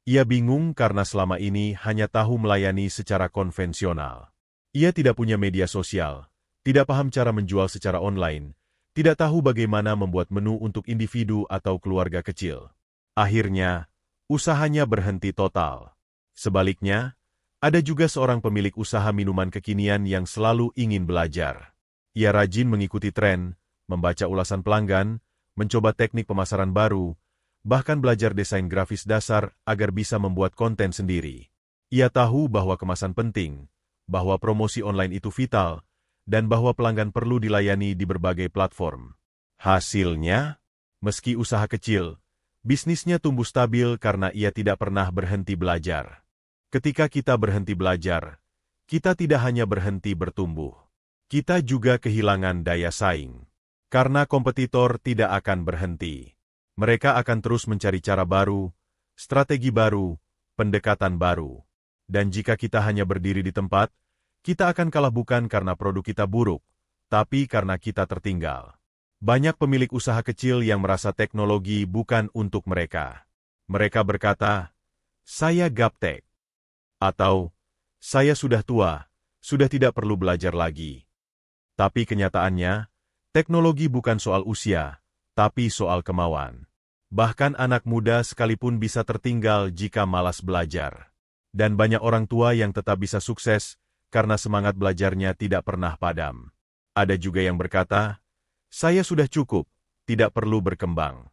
Ia bingung karena selama ini hanya tahu melayani secara konvensional. Ia tidak punya media sosial, tidak paham cara menjual secara online, tidak tahu bagaimana membuat menu untuk individu atau keluarga kecil. Akhirnya, usahanya berhenti total. Sebaliknya, ada juga seorang pemilik usaha minuman kekinian yang selalu ingin belajar. Ia rajin mengikuti tren, membaca ulasan pelanggan, mencoba teknik pemasaran baru, bahkan belajar desain grafis dasar agar bisa membuat konten sendiri. Ia tahu bahwa kemasan penting, bahwa promosi online itu vital, dan bahwa pelanggan perlu dilayani di berbagai platform. Hasilnya, meski usaha kecil, bisnisnya tumbuh stabil karena ia tidak pernah berhenti belajar. Ketika kita berhenti belajar, kita tidak hanya berhenti bertumbuh. Kita juga kehilangan daya saing. Karena kompetitor tidak akan berhenti. Mereka akan terus mencari cara baru, strategi baru, pendekatan baru. Dan jika kita hanya berdiri di tempat, kita akan kalah bukan karena produk kita buruk, tapi karena kita tertinggal. Banyak pemilik usaha kecil yang merasa teknologi bukan untuk mereka. Mereka berkata, "Saya gaptek." Atau, "Saya sudah tua, sudah tidak perlu belajar lagi." Tapi kenyataannya, teknologi bukan soal usia, tapi soal kemauan. Bahkan anak muda sekalipun bisa tertinggal jika malas belajar. Dan banyak orang tua yang tetap bisa sukses, karena semangat belajarnya tidak pernah padam. Ada juga yang berkata, "Saya sudah cukup, tidak perlu berkembang."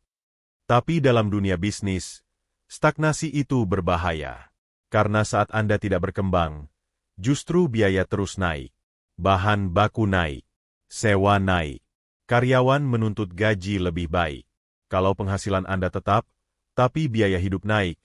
Tapi dalam dunia bisnis, stagnasi itu berbahaya. Karena saat Anda tidak berkembang, justru biaya terus naik. Bahan baku naik, sewa naik, karyawan menuntut gaji lebih baik. Kalau penghasilan Anda tetap, tapi biaya hidup naik,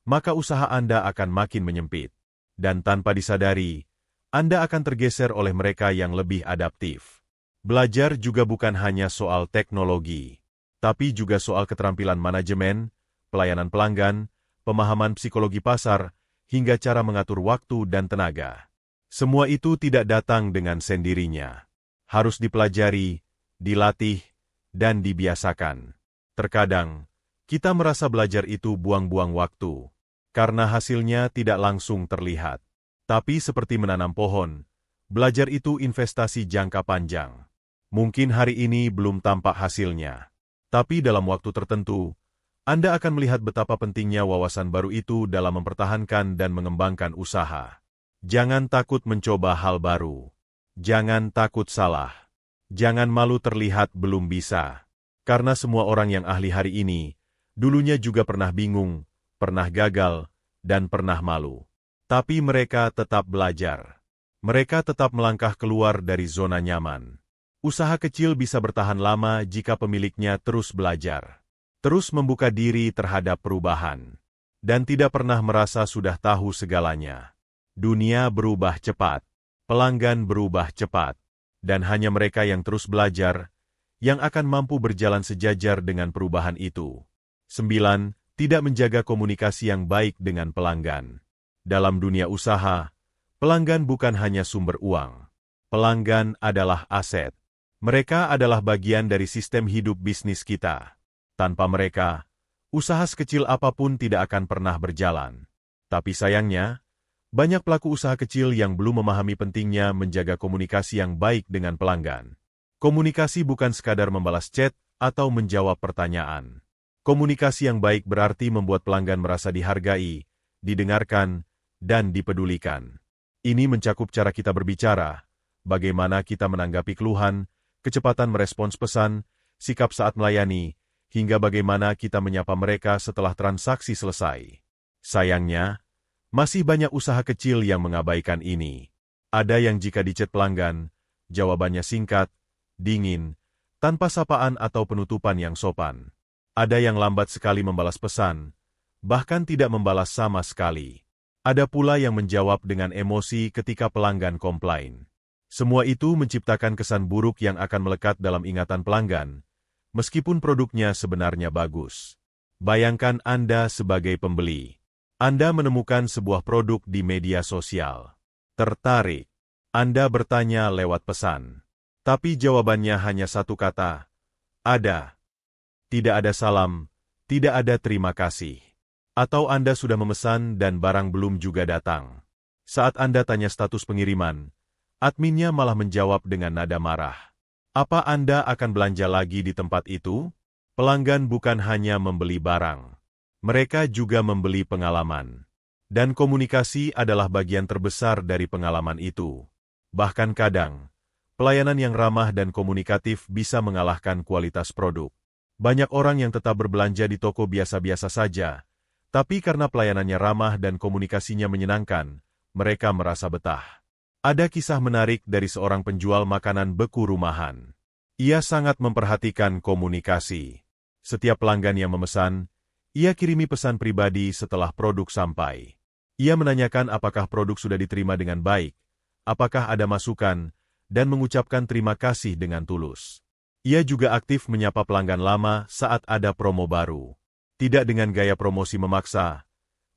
maka usaha Anda akan makin menyempit. Dan tanpa disadari, Anda akan tergeser oleh mereka yang lebih adaptif. Belajar juga bukan hanya soal teknologi, tapi juga soal keterampilan manajemen, pelayanan pelanggan, pemahaman psikologi pasar, hingga cara mengatur waktu dan tenaga. Semua itu tidak datang dengan sendirinya. Harus dipelajari, dilatih, dan dibiasakan. Terkadang, kita merasa belajar itu buang-buang waktu, karena hasilnya tidak langsung terlihat. Tapi seperti menanam pohon, belajar itu investasi jangka panjang. Mungkin hari ini belum tampak hasilnya, tapi dalam waktu tertentu, Anda akan melihat betapa pentingnya wawasan baru itu dalam mempertahankan dan mengembangkan usaha. Jangan takut mencoba hal baru. Jangan takut salah. Jangan malu terlihat belum bisa. Karena semua orang yang ahli hari ini, dulunya juga pernah bingung, pernah gagal, dan pernah malu. Tapi mereka tetap belajar. Mereka tetap melangkah keluar dari zona nyaman. Usaha kecil bisa bertahan lama jika pemiliknya terus belajar, terus membuka diri terhadap perubahan, dan tidak pernah merasa sudah tahu segalanya. Dunia berubah cepat, pelanggan berubah cepat, dan hanya mereka yang terus belajar yang akan mampu berjalan sejajar dengan perubahan itu. 9. Tidak menjaga komunikasi yang baik dengan pelanggan. Dalam dunia usaha, pelanggan bukan hanya sumber uang. Pelanggan adalah aset. Mereka adalah bagian dari sistem hidup bisnis kita. Tanpa mereka, usaha sekecil apapun tidak akan pernah berjalan. Tapi sayangnya, Banyak pelaku usaha kecil yang belum memahami pentingnya menjaga komunikasi yang baik dengan pelanggan. Komunikasi bukan sekadar membalas chat atau menjawab pertanyaan. Komunikasi yang baik berarti membuat pelanggan merasa dihargai, didengarkan, dan dipedulikan. Ini mencakup cara kita berbicara, bagaimana kita menanggapi keluhan, kecepatan merespons pesan, sikap saat melayani, hingga bagaimana kita menyapa mereka setelah transaksi selesai. Sayangnya, masih banyak usaha kecil yang mengabaikan ini. Ada yang jika di-chat pelanggan, jawabannya singkat, dingin, tanpa sapaan atau penutupan yang sopan. Ada yang lambat sekali membalas pesan, bahkan tidak membalas sama sekali. Ada pula yang menjawab dengan emosi ketika pelanggan komplain. Semua itu menciptakan kesan buruk yang akan melekat dalam ingatan pelanggan, meskipun produknya sebenarnya bagus. Bayangkan Anda sebagai pembeli. Anda menemukan sebuah produk di media sosial. Tertarik. Anda bertanya lewat pesan. Tapi jawabannya hanya satu kata. Ada. Tidak ada salam, tidak ada terima kasih. Atau Anda sudah memesan dan barang belum juga datang. Saat Anda tanya status pengiriman, adminnya malah menjawab dengan nada marah. Apa Anda akan belanja lagi di tempat itu? Pelanggan bukan hanya membeli barang. Mereka juga membeli pengalaman. Dan komunikasi adalah bagian terbesar dari pengalaman itu. Bahkan kadang, pelayanan yang ramah dan komunikatif bisa mengalahkan kualitas produk. Banyak orang yang tetap berbelanja di toko biasa-biasa saja, tapi karena pelayanannya ramah dan komunikasinya menyenangkan, mereka merasa betah. Ada kisah menarik dari seorang penjual makanan beku rumahan. Ia sangat memperhatikan komunikasi. Setiap pelanggan yang memesan, ia kirimi pesan pribadi setelah produk sampai. Ia menanyakan apakah produk sudah diterima dengan baik, apakah ada masukan, dan mengucapkan terima kasih dengan tulus. Ia juga aktif menyapa pelanggan lama saat ada promo baru. Tidak dengan gaya promosi memaksa,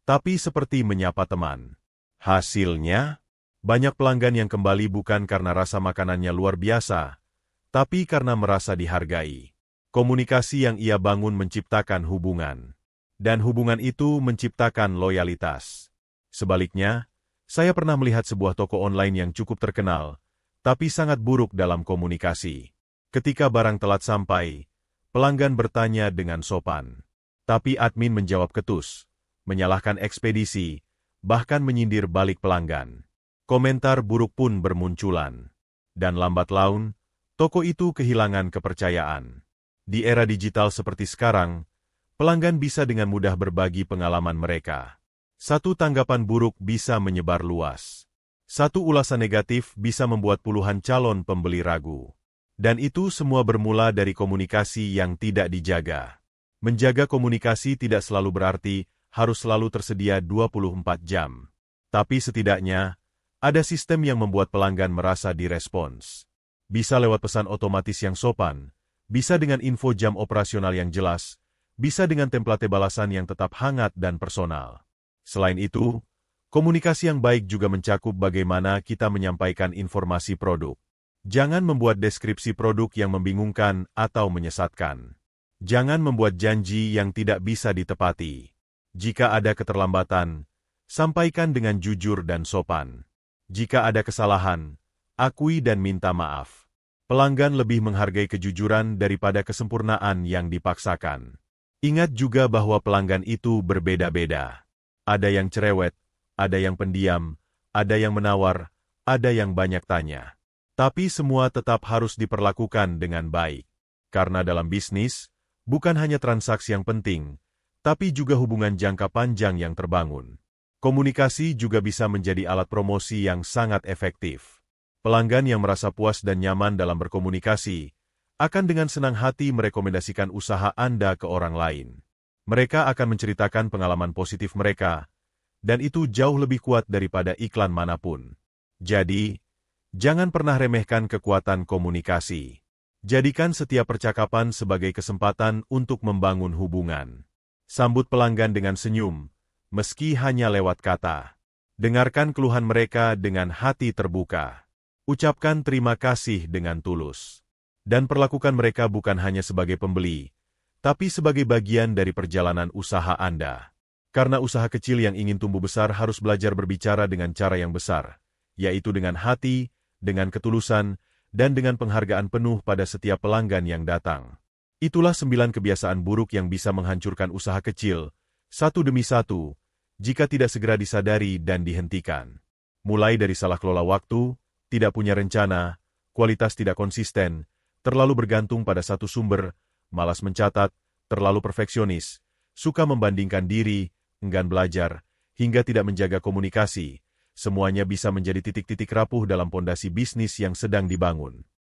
tapi seperti menyapa teman. Hasilnya, banyak pelanggan yang kembali bukan karena rasa makanannya luar biasa, tapi karena merasa dihargai. Komunikasi yang ia bangun menciptakan hubungan. Dan hubungan itu menciptakan loyalitas. Sebaliknya, saya pernah melihat sebuah toko online yang cukup terkenal, tapi sangat buruk dalam komunikasi. Ketika barang telat sampai, pelanggan bertanya dengan sopan. Tapi admin menjawab ketus, menyalahkan ekspedisi, bahkan menyindir balik pelanggan. Komentar buruk pun bermunculan. Dan lambat laun, toko itu kehilangan kepercayaan. Di era digital seperti sekarang, pelanggan bisa dengan mudah berbagi pengalaman mereka. Satu tanggapan buruk bisa menyebar luas. Satu ulasan negatif bisa membuat puluhan calon pembeli ragu. Dan itu semua bermula dari komunikasi yang tidak dijaga. Menjaga komunikasi tidak selalu berarti harus selalu tersedia 24 jam. Tapi setidaknya, ada sistem yang membuat pelanggan merasa direspons. Bisa lewat pesan otomatis yang sopan, bisa dengan info jam operasional yang jelas, bisa dengan template balasan yang tetap hangat dan personal. Selain itu, komunikasi yang baik juga mencakup bagaimana kita menyampaikan informasi produk. Jangan membuat deskripsi produk yang membingungkan atau menyesatkan. Jangan membuat janji yang tidak bisa ditepati. Jika ada keterlambatan, sampaikan dengan jujur dan sopan. Jika ada kesalahan, akui dan minta maaf. Pelanggan lebih menghargai kejujuran daripada kesempurnaan yang dipaksakan. Ingat juga bahwa pelanggan itu berbeda-beda. Ada yang cerewet, ada yang pendiam, ada yang menawar, ada yang banyak tanya. Tapi semua tetap harus diperlakukan dengan baik. Karena dalam bisnis, bukan hanya transaksi yang penting, tapi juga hubungan jangka panjang yang terbangun. Komunikasi juga bisa menjadi alat promosi yang sangat efektif. Pelanggan yang merasa puas dan nyaman dalam berkomunikasi, akan dengan senang hati merekomendasikan usaha Anda ke orang lain. Mereka akan menceritakan pengalaman positif mereka, dan itu jauh lebih kuat daripada iklan manapun. Jadi, jangan pernah remehkan kekuatan komunikasi. Jadikan setiap percakapan sebagai kesempatan untuk membangun hubungan. Sambut pelanggan dengan senyum, meski hanya lewat kata. Dengarkan keluhan mereka dengan hati terbuka. Ucapkan terima kasih dengan tulus. Dan perlakukan mereka bukan hanya sebagai pembeli, tapi sebagai bagian dari perjalanan usaha Anda. Karena usaha kecil yang ingin tumbuh besar harus belajar berbicara dengan cara yang besar, yaitu dengan hati, dengan ketulusan, dan dengan penghargaan penuh pada setiap pelanggan yang datang. Itulah 9 kebiasaan buruk yang bisa menghancurkan usaha kecil, satu demi satu, jika tidak segera disadari dan dihentikan. Mulai dari salah kelola waktu, tidak punya rencana, kualitas tidak konsisten, terlalu bergantung pada satu sumber, malas mencatat, terlalu perfeksionis, suka membandingkan diri, enggan belajar, hingga tidak menjaga komunikasi, semuanya bisa menjadi titik-titik rapuh dalam pondasi bisnis yang sedang dibangun.